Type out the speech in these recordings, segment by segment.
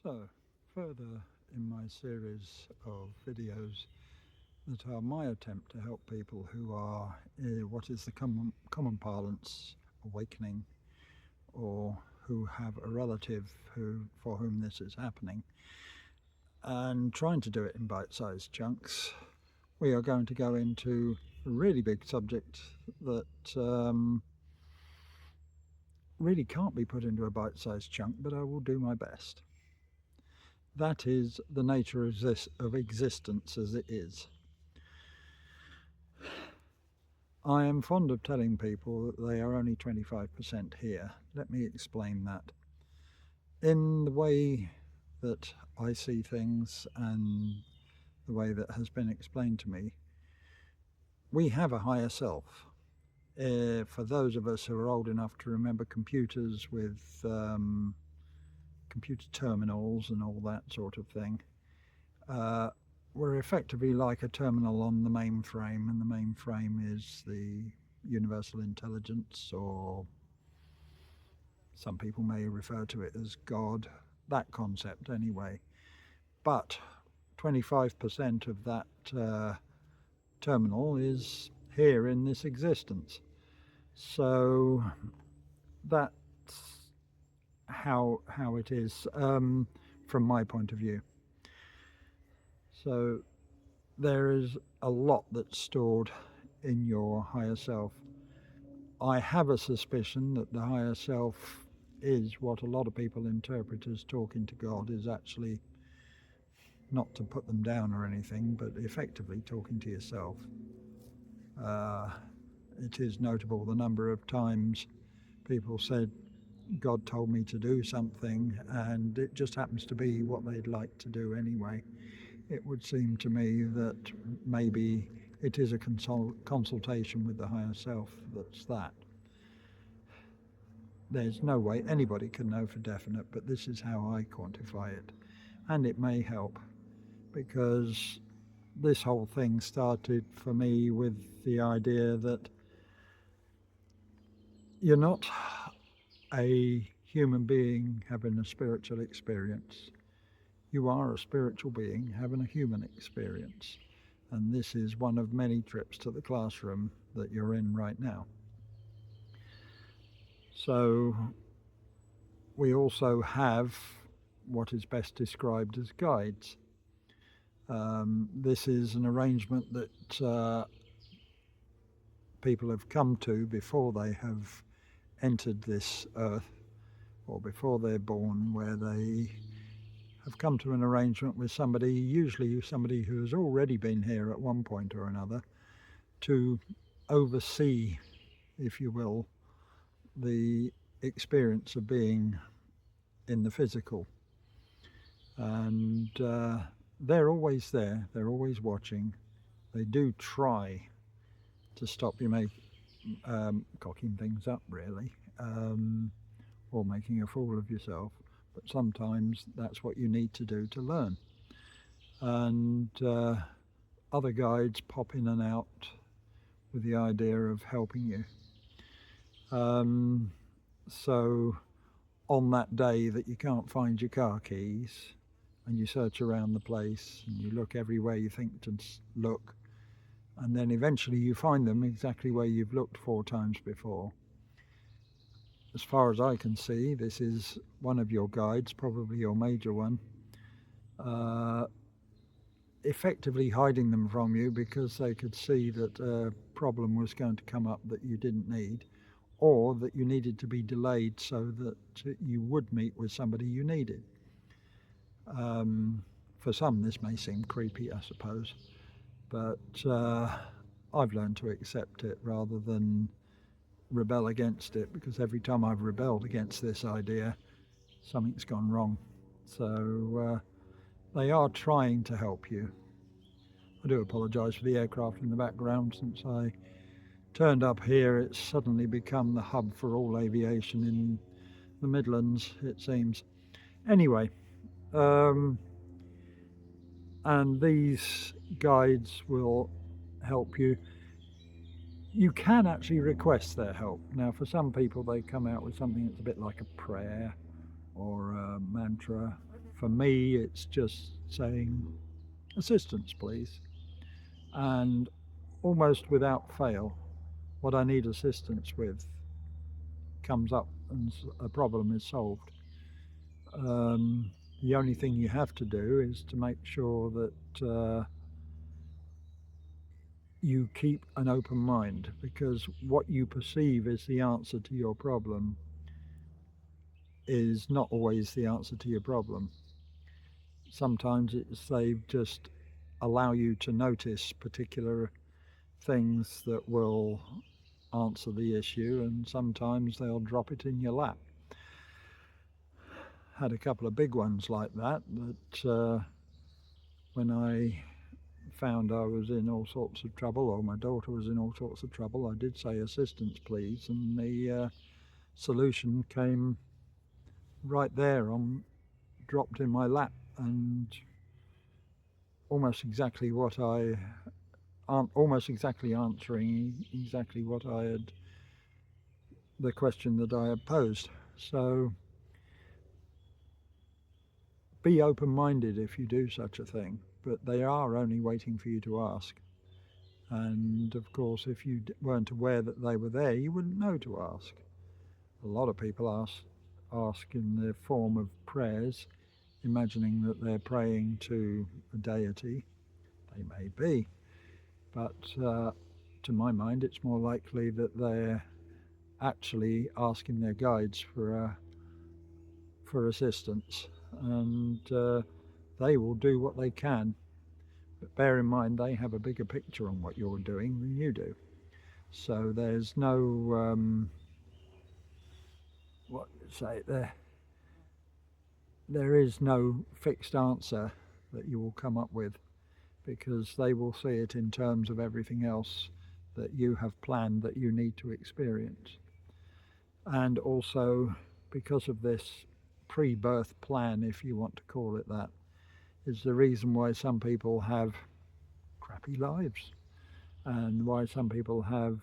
So, further in my series of videos that are my attempt to help people who are what is the common parlance awakening, or who have a relative for whom this is happening, and trying to do it in bite-sized chunks, we are going to go into a really big subject that really can't be put into a bite-sized chunk, but I will do my best. That is the nature of existence as it is. I am fond of telling people that they are only 25% here. Let me explain that. In the way that I see things and the way that has been explained to me, we have a higher self. For those of us who are old enough to remember computers with computer terminals and all that sort of thing, we're effectively like a terminal on the mainframe, and the mainframe is the universal intelligence, or some people may refer to it as God, that concept anyway. But 25% of that terminal is here in this existence. So that's how it is from my point of view. So there is a lot that's stored in your higher self. I have a suspicion that the higher self is what a lot of people interpret as talking to God, is actually, not to put them down or anything, but effectively talking to yourself. It is notable the number of times people said, God told me to do something, and it just happens to be what they'd like to do anyway. It would seem to me that maybe it is a consultation with the higher self that's that. There's no way anybody can know for definite, but this is how I quantify it. And it may help, because this whole thing started for me with the idea that you're not a human being having a spiritual experience. You are a spiritual being having a human experience. And this is one of many trips to the classroom that you're in right now. So we also have what is best described as guides. This is an arrangement that people have come to before they have entered this earth, or before they're born, where they have come to an arrangement with somebody, usually somebody who has already been here at one point or another, to oversee, if you will, the experience of being in the physical. And they're always there, they're always watching. They do try to stop you cocking things up, really, or making a fool of yourself. But sometimes that's what you need to do to learn. And other guides pop in and out with the idea of helping you. So on that day that you can't find your car keys, and you search around the place and you look everywhere you think to look, and then eventually you find them exactly where you've looked 4 times before. As far as I can see, this is one of your guides, probably your major one, effectively hiding them from you because they could see that a problem was going to come up that you didn't need, or that you needed to be delayed so that you would meet with somebody you needed. For some this may seem creepy, I suppose, but I've learned to accept it rather than rebel against it, because every time I've rebelled against this idea, something's gone wrong. So they are trying to help you. I do apologise for the aircraft in the background. Since I turned up here, it's suddenly become the hub for all aviation in the Midlands, it seems. Anyway, and these guides will help you. You can actually request their help. Now, for some people, they come out with something that's a bit like a prayer or a mantra. for me, it's just saying, assistance, please. And almost without fail, what I need assistance with comes up and a problem is solved. The only thing you have to do is to make sure that you keep an open mind, because what you perceive is the answer to your problem is not always the answer to your problem. Sometimes it's they just allow you to notice particular things that will answer the issue, and sometimes they'll drop it in your lap. Had a couple of big ones like that when I found I was in all sorts of trouble, or my daughter was in all sorts of trouble, I did say assistance please, and the solution came right there, dropped in my lap, and almost exactly answering exactly what I had, the question that I had posed. So be open-minded if you do such a thing, but they are only waiting for you to ask. And of course, if you weren't aware that they were there, you wouldn't know to ask. A lot of people ask in the form of prayers, imagining that they're praying to a deity. They may be, but to my mind, it's more likely that they're actually asking their guides for assistance, and they will do what they can. But bear in mind, they have a bigger picture on what you're doing than you do. So there's no there is no fixed answer that you will come up with, because they will see it in terms of everything else that you have planned that you need to experience. And also, because of this pre-birth plan, if you want to call it that, is the reason why some people have crappy lives, and why some people have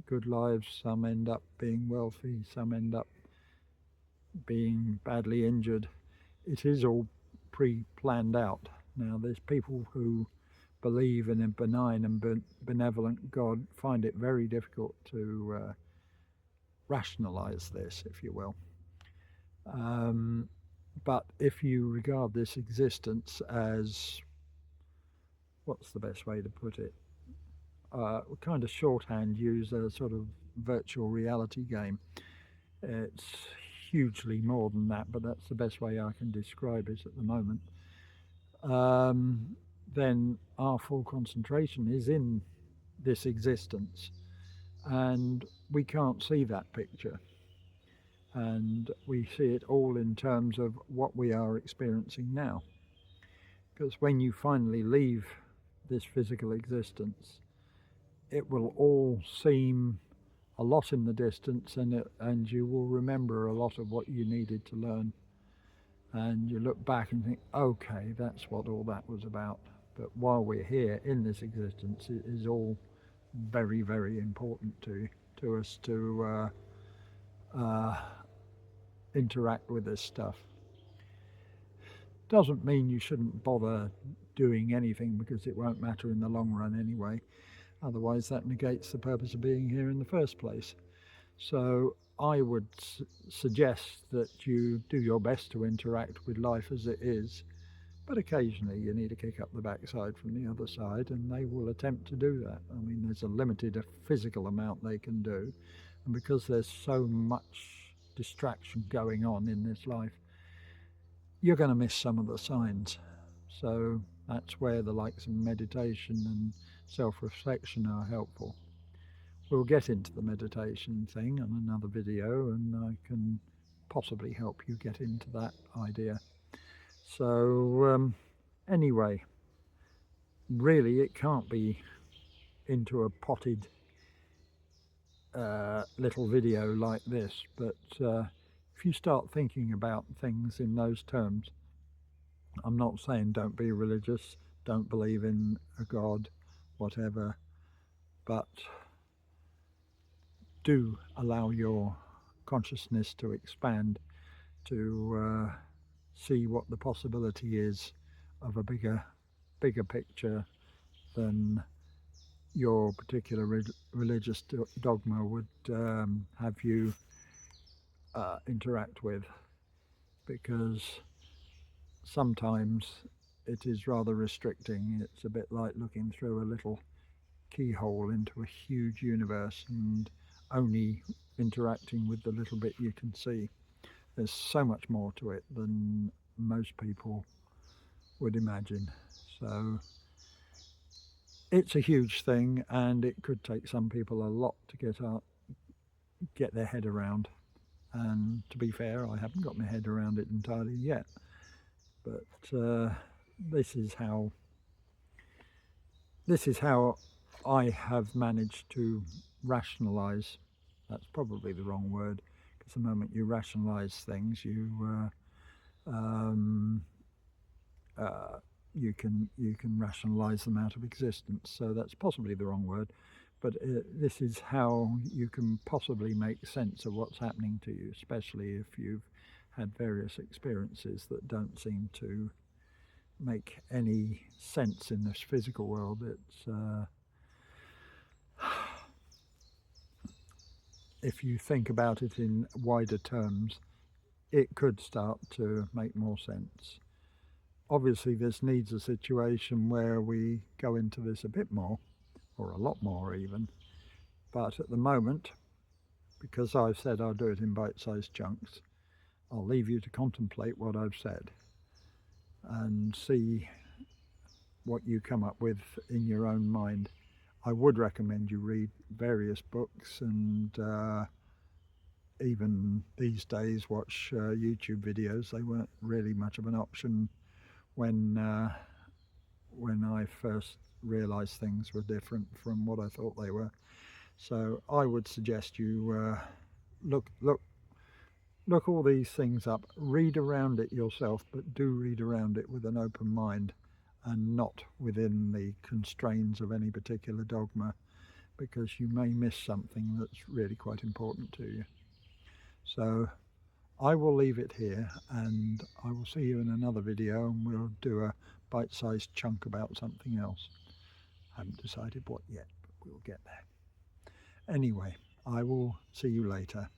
good lives. Some end up being wealthy, some end up being badly injured. It is all pre-planned out. Now, there's people who believe in a benign and benevolent God find it very difficult to rationalize this, if you will. But if you regard this existence as, what's the best way to put it? Kind of shorthand, use a sort of virtual reality game. It's hugely more than that, but that's the best way I can describe it at the moment. Then our full concentration is in this existence, and we can't see that picture, and we see it all in terms of what we are experiencing now. Because when you finally leave this physical existence, it will all seem a lot in the distance, and you will remember a lot of what you needed to learn, and you look back and think, okay, that's what all that was about. But while we're here in this existence, it is all very, very important to us to interact with this stuff. Doesn't mean you shouldn't bother doing anything, because it won't matter in the long run anyway. Otherwise, that negates the purpose of being here in the first place. So I would suggest that you do your best to interact with life as it is, but occasionally you need to kick up the backside from the other side, and they will attempt to do that. I mean, there's a limited physical amount they can do, and because there's so much distraction going on in this life, you're going to miss some of the signs. So that's where the likes of meditation and self-reflection are helpful. We'll get into the meditation thing on another video, and I can possibly help you get into that idea. So anyway, really it can't be into a potted little video like this, but if you start thinking about things in those terms, I'm not saying don't be religious, don't believe in a God, whatever, but do allow your consciousness to expand, to see what the possibility is of a bigger picture than your particular religious dogma would have you interact with, because sometimes it is rather restricting. It's a bit like looking through a little keyhole into a huge universe and only interacting with the little bit you can see. There's so much more to it than most people would imagine. So it's a huge thing, and it could take some people a lot to get their head around. And to be fair, I haven't got my head around it entirely yet. But this is how I have managed to rationalize. That's probably the wrong word, because the moment you rationalize things, you can rationalize them out of existence. So that's possibly the wrong word, but this is how you can possibly make sense of what's happening to you, especially if you've had various experiences that don't seem to make any sense in this physical world. It's if you think about it in wider terms, it could start to make more sense. Obviously, this needs a situation where we go into this a bit more, or a lot more even, but at the moment, because I've said I'll do it in bite-sized chunks, I'll leave you to contemplate what I've said and see what you come up with in your own mind. I would recommend you read various books, and even these days watch YouTube videos. They weren't really much of an option when I first realized things were different from what I thought they were. So I would suggest you look all these things up, read around it yourself, but do read around it with an open mind and not within the constraints of any particular dogma, because you may miss something that's really quite important to you. So I will leave it here, and I will see you in another video, and we'll do a bite-sized chunk about something else. Haven't decided what yet, but we'll get there. Anyway, I will see you later.